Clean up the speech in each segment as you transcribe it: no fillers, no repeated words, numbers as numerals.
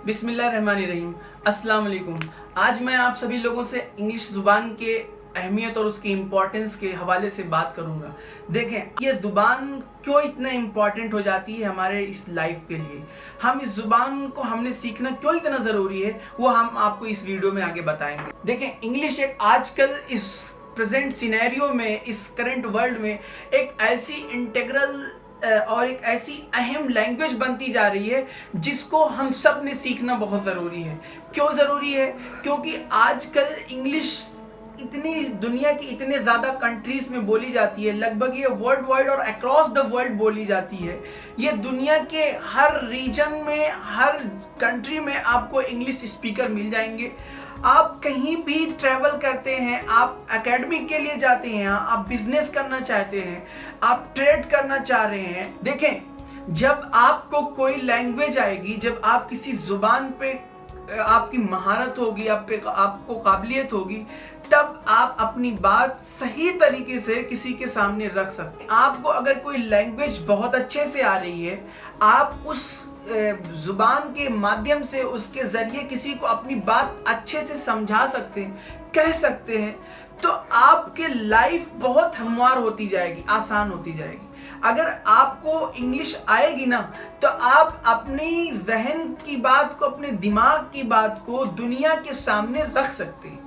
बिस्मिल्लाहिर्रहमानिर्रहीम। अस्सलाम वालेकुम। आज मैं आप सभी लोगों से इंग्लिश ज़ुबान के अहमियत और उसकी इम्पोर्टेंस के हवाले से बात करूंगा। देखें, ये ज़ुबान क्यों इतना इम्पॉर्टेंट हो जाती है हमारे इस लाइफ के लिए, हम इस ज़ुबान को हमने सीखना क्यों इतना ज़रूरी है, वो हम आपको इस वीडियो में आगे बताएंगे। देखें, इंग्लिश एक आजकल इस प्रेजेंट सिनेरियो में, इस करंट वर्ल्ड में एक ऐसी इंटेग्रल और एक ऐसी अहम लैंग्वेज बनती जा रही है जिसको हम सब ने सीखना बहुत ज़रूरी है। क्यों ज़रूरी है? क्योंकि आजकल इंग्लिश इतनी दुनिया की इतने ज़्यादा कंट्रीज़ में बोली जाती है, लगभग ये वर्ल्ड वाइड और अक्रॉस द वर्ल्ड बोली जाती है। ये दुनिया के हर रीजन में, हर कंट्री में आपको इंग्लिश स्पीकर मिल जाएंगे। आप कहीं भी ट्रैवल करते हैं, आप एकेडमिक के लिए जाते हैं, आप बिजनेस करना चाहते हैं, आप ट्रेड करना चाह रहे हैं। देखें, जब आपको कोई लैंग्वेज आएगी, जब आप किसी ज़ुबान पे आपकी महारत होगी, आपको काबिलियत होगी, तब आप अपनी बात सही तरीके से किसी के सामने रख सकते हैं। आपको अगर कोई लैंग्वेज बहुत अच्छे से आ रही है, आप उस ज़ुबान के माध्यम से, उसके ज़रिए किसी को अपनी बात अच्छे से समझा सकते हैं, कह सकते हैं, तो आपके लाइफ बहुत हमवार होती जाएगी, आसान होती जाएगी। अगर आपको इंग्लिश आएगी ना, तो आप अपनी जहन की बात को, अपने दिमाग की बात को दुनिया के सामने रख सकते हैं।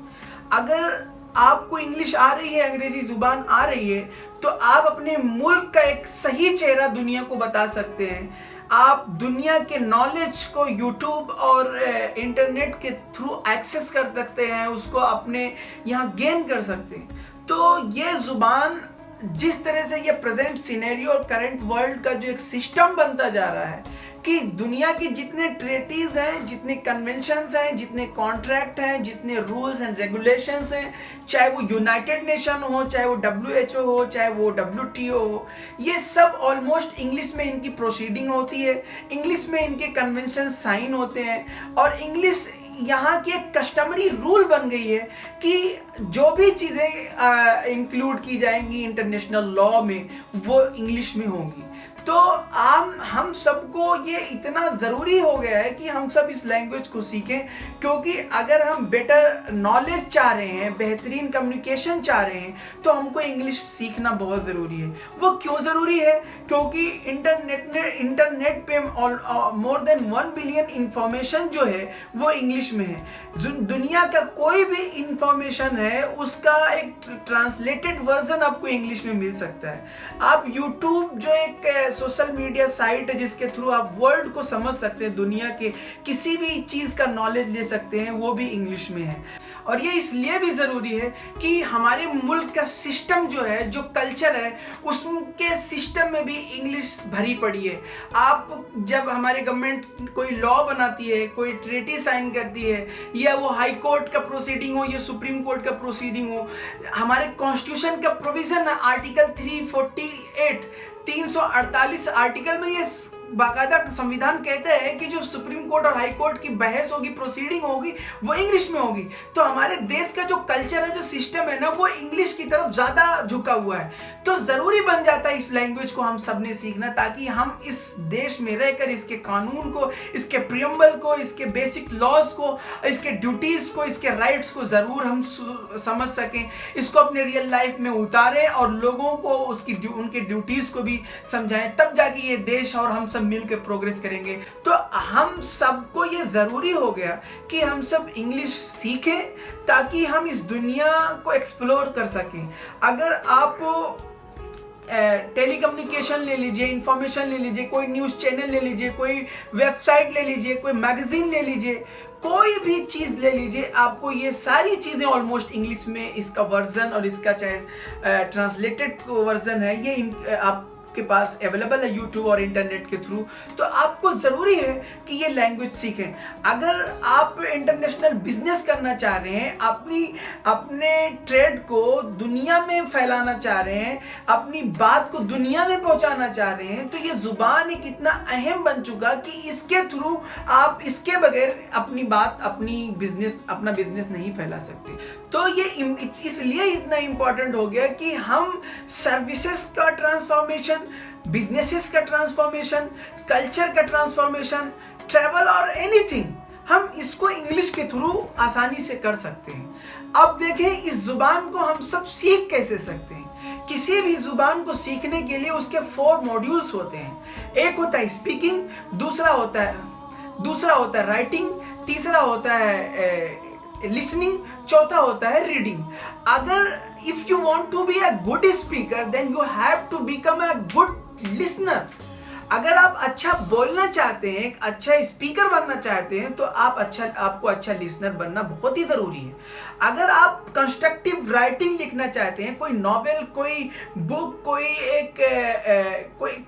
अगर आपको इंग्लिश आ रही है, अंग्रेजी ज़ुबान आ रही है, तो आप अपने मुल्क का एक सही चेहरा दुनिया को बता सकते हैं। आप दुनिया के नॉलेज को यूट्यूब और इंटरनेट के थ्रू एक्सेस कर सकते हैं, उसको अपने यहाँ गेन कर सकते हैं। तो ये ज़ुबान, जिस तरह से ये प्रेजेंट सिनेरियो और करंट वर्ल्ड का जो एक सिस्टम बनता जा रहा है कि दुनिया की जितने ट्रेटीज हैं, जितने कन्वेंशंस हैं, जितने कॉन्ट्रैक्ट हैं, जितने रूल्स एंड रेगुलेशंस हैं, चाहे वो यूनाइटेड नेशन हो, चाहे वो WHO हो, चाहे वो WTO हो, ये सब ऑलमोस्ट इंग्लिश में इनकी प्रोसीडिंग होती है, इंग्लिश में इनके कन्वेंशन साइन होते हैं। और इंग्लिश यहाँ की एक कस्टमरी रूल बन गई है कि जो भी चीज़ें इंक्लूड की जाएंगी इंटरनेशनल लॉ में, वो इंग्लिश में होंगी। तो हम सबको ये इतना ज़रूरी हो गया है कि हम सब इस लैंग्वेज को सीखें, क्योंकि अगर हम बेटर नॉलेज चाह रहे हैं, बेहतरीन कम्युनिकेशन चाह रहे हैं, तो हमको इंग्लिश सीखना बहुत ज़रूरी है। वो क्यों ज़रूरी है? क्योंकि इंटरनेट पे मोर देन 1 बिलियन इंफॉर्मेशन जो है वो इंग्लिश में है। दुनिया का कोई भी इंफॉर्मेशन है, उसका एक ट्रांसलेटेड वर्जन आपको इंग्लिश में मिल सकता है। आप यूट्यूब जो एक सोशल मीडिया साइट है जिसके थ्रू आप वर्ल्ड को समझ सकते हैं, दुनिया के किसी भी चीज़ का नॉलेज ले सकते हैं, वो भी इंग्लिश में है। और ये इसलिए भी ज़रूरी है कि हमारे मुल्क का सिस्टम जो है, जो कल्चर है, उसके सिस्टम में भी इंग्लिश भरी पड़ी है। आप जब हमारे गवर्नमेंट कोई लॉ बनाती है, कोई ट्रीटी साइन करती है, या वो हाई कोर्ट का प्रोसीडिंग हो या सुप्रीम कोर्ट का प्रोसीडिंग हो, हमारे कॉन्स्टिट्यूशन का प्रोविज़न है आर्टिकल 348 आर्टिकल में ये बाकायदा संविधान कहता है कि जो सुप्रीम कोर्ट और हाई कोर्ट की बहस होगी, प्रोसीडिंग होगी, वो इंग्लिश में होगी। तो हमारे देश का जो कल्चर है, जो सिस्टम है ना, वो इंग्लिश की तरफ ज़्यादा झुका हुआ है। तो ज़रूरी बन जाता है इस लैंग्वेज को हम सब ने सीखना, ताकि हम इस देश में रहकर इसके कानून को, इसके प्रियम्बल को, इसके बेसिक लॉज को, इसके ड्यूटीज़ को, इसके राइट्स को ज़रूर हम समझ सकें, इसको अपने रियल लाइफ में उतारें और लोगों को उनके ड्यूटीज़ को भी समझाएं। तब जाके ये देश और हम मिलकर प्रोग्रेस करेंगे। तो हम सबको ये जरूरी हो गया कि हम सब इंग्लिश सीखें, ताकि हम इस दुनिया को एक्सप्लोर कर सकें। अगर आप टेलीकम्युनिकेशन ले लीजिए, इंफॉर्मेशन ले लीजिए, कोई न्यूज़ चैनल ले लीजिए, कोई वेबसाइट ले लीजिए, कोई मैगजीन ले लीजिए, कोई भी चीज़ ले लीजिए, आपको ये सारी चीज़ें ऑलमोस्ट इंग्लिश में, इसका वर्जन और इसका चाहे ट्रांसलेटेड वर्जन है, ये आप के पास अवेलेबल है यूट्यूब और इंटरनेट के थ्रू। तो आपको ज़रूरी है कि ये लैंग्वेज सीखें। अगर आप इंटरनेशनल बिजनेस करना चाह रहे हैं, अपने ट्रेड को दुनिया में फैलाना चाह रहे हैं, अपनी बात को दुनिया में पहुंचाना चाह रहे हैं, तो ये ज़ुबान एक इतना अहम बन चुका कि इसके थ्रू आप इसके बगैर अपना बिजनेस नहीं फैला सकते। तो ये इसलिए इतना इम्पोर्टेंट हो गया कि हम सर्विसेज का ट्रांसफॉर्मेशन, बिजनेसेस का ट्रांसफॉर्मेशन, कल्चर का ट्रांसफॉर्मेशन, ट्रैवल और एनीथिंग, उसको इंग्लिश के थ्रू आसानी से कर सकते हैं। अब देखें इस जुबान को हम सब सीख कैसे सकते हैं। किसी भी जुबान को सीखने के लिए उसके 4 मॉड्यूल्स होते हैं। एक होता है स्पीकिंग, दूसरा होता है राइटिंग, तीसरा होता है लिसनिंग, चौथा होता है रीडिंग। अगर if you want to be a good speaker then you have to become a good listener. अगर आप अच्छा बोलना चाहते हैं, एक अच्छा स्पीकर बनना चाहते हैं, तो आपको अच्छा लिसनर बनना बहुत ही ज़रूरी है। अगर आप कंस्ट्रक्टिव राइटिंग लिखना चाहते हैं, कोई नॉवेल, कोई बुक, कोई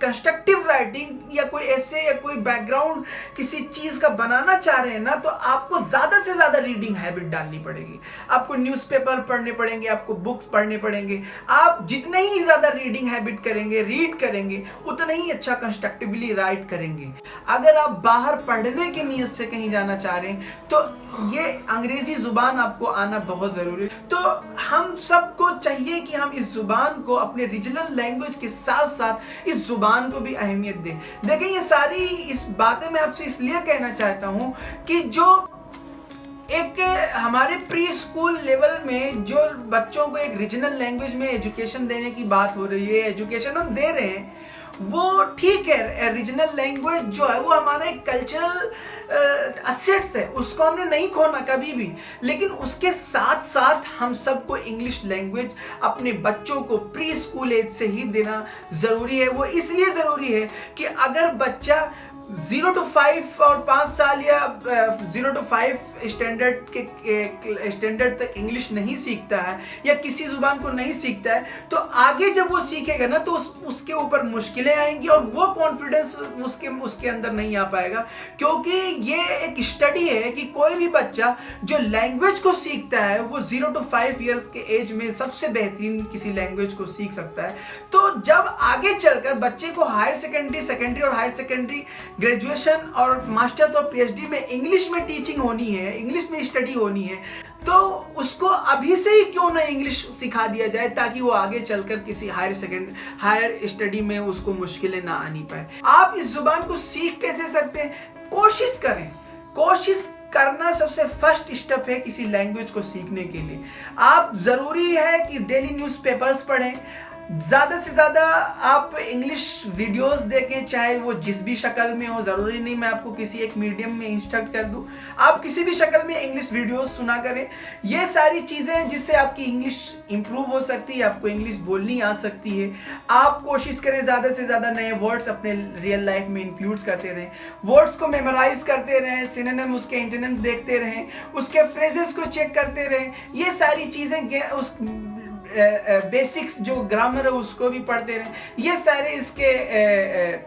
कंस्ट्रक्टिव राइटिंग या कोई ऐसे या कोई बैकग्राउंड किसी चीज़ का बनाना चाह रहे हैं ना, तो आपको ज़्यादा से ज़्यादा रीडिंग हैबिट डालनी पड़ेगी। आपको न्यूज़पेपर पढ़ने पड़ेंगे, आपको बुक्स पढ़ने पड़ेंगे। आप जितने ही ज़्यादा रीडिंग हैबिट करेंगे, रीड करेंगे, उतना ही अच्छा कंस्ट्रक्टिवली राइट करेंगे। अगर आप बाहर पढ़ने की नीयत से कहीं जाना चाह रहे हैं तो ये अंग्रेजी जुबान आपको आना बहुत ज़रूरी है। तो हम सबको चाहिए कि हम इस जुबान को अपने रीजनल लैंग्वेज के साथ साथ इस जुबान को भी अहमियत दें। देखें, ये सारी इस बातें मैं आपसे इसलिए कहना चाहता हूँ कि जो एक हमारे प्री स्कूल लेवल में जो बच्चों को एक रीजनल लैंग्वेज में एजुकेशन देने की बात हो रही है, एजुकेशन हम दे रहे हैं, वो ठीक है। रीजनल लैंग्वेज जो है वो हमारा एक कल्चरल असेट्स है, उसको हमने नहीं खोना कभी भी। लेकिन उसके साथ साथ हम सबको इंग्लिश लैंग्वेज अपने बच्चों को प्री स्कूल एज से ही देना ज़रूरी है। वो इसलिए ज़रूरी है कि अगर बच्चा 0 to 5 और 5 साल या 0 to 5 स्टैंडर्ड तक इंग्लिश नहीं सीखता है या किसी जुबान को नहीं सीखता है, तो आगे जब वो सीखेगा ना तो उसके ऊपर मुश्किलें आएंगी और वो कॉन्फिडेंस उसके अंदर नहीं आ पाएगा। क्योंकि ये एक स्टडी है कि कोई भी बच्चा जो लैंग्वेज को सीखता है वो 0 to 5 ईयर्स के एज में सबसे बेहतरीन किसी लैंग्वेज को सीख सकता है। तो जब आगे चलकर बच्चे को हायर सेकेंडरी और हायर सेकेंडरी, ग्रेजुएशन और मास्टर्स और पीएचडी में इंग्लिश में टीचिंग होनी है, इंग्लिश में स्टडी होनी है, तो उसको अभी से ही क्यों ना इंग्लिश सिखा दिया जाए ताकि वो आगे चलकर किसी हायर स्टडी में उसको मुश्किलें ना आनी पाए। आप इस जुबान को सीख कैसे सकते हैं? कोशिश करें। कोशिश करना सबसे फर्स्ट स्टेप है किसी लैंग्वेज को सीखने के लिए। आप ज़रूरी है कि डेली न्यूज़पेपर्स पढ़ें, ज़्यादा से ज़्यादा आप इंग्लिश वीडियोस देखें, चाहे वो जिस भी शक्ल में हो। ज़रूरी नहीं मैं आपको किसी एक मीडियम में इंस्ट्रक्ट कर दूं, आप किसी भी शक्ल में इंग्लिश वीडियोस सुना करें। ये सारी चीज़ें हैं जिससे आपकी इंग्लिश इंप्रूव हो सकती है, आपको इंग्लिश बोलनी आ सकती है। आप कोशिश करें ज़्यादा से ज़्यादा नए वर्ड्स अपने रियल लाइफ में इंक्लूड करते रहें, वर्ड्स को मेमोराइज करते रहें, सिनोनिम उसके एंटोनिम देखते रहें, उसके फ्रेजेस को चेक करते रहें। ये सारी चीज़ें उस बेसिक्स जो ग्रामर है उसको भी पढ़ते रहें। ये सारे इसके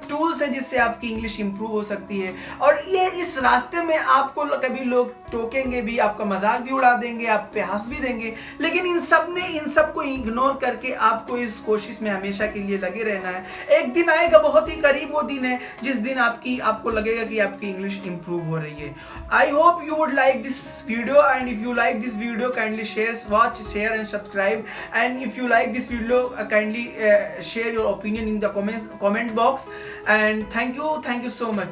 टूल्स हैं जिससे आपकी इंग्लिश इंप्रूव हो सकती है। और ये इस रास्ते में आपको कभी लोग टोकेंगे भी, आपका मजाक भी उड़ा देंगे, आप पे हंस भी देंगे, लेकिन इन सब को इग्नोर करके आपको इस कोशिश में हमेशा के लिए लगे रहना है। एक दिन आएगा, बहुत ही करीब वो दिन है जिस दिन आपको लगेगा कि आपकी इंग्लिश इंप्रूव हो रही है। I hope you would like this video, and if you like this video kindly share and subscribe, and if you like this video kindly share your opinion in the comment box, and thank you so much.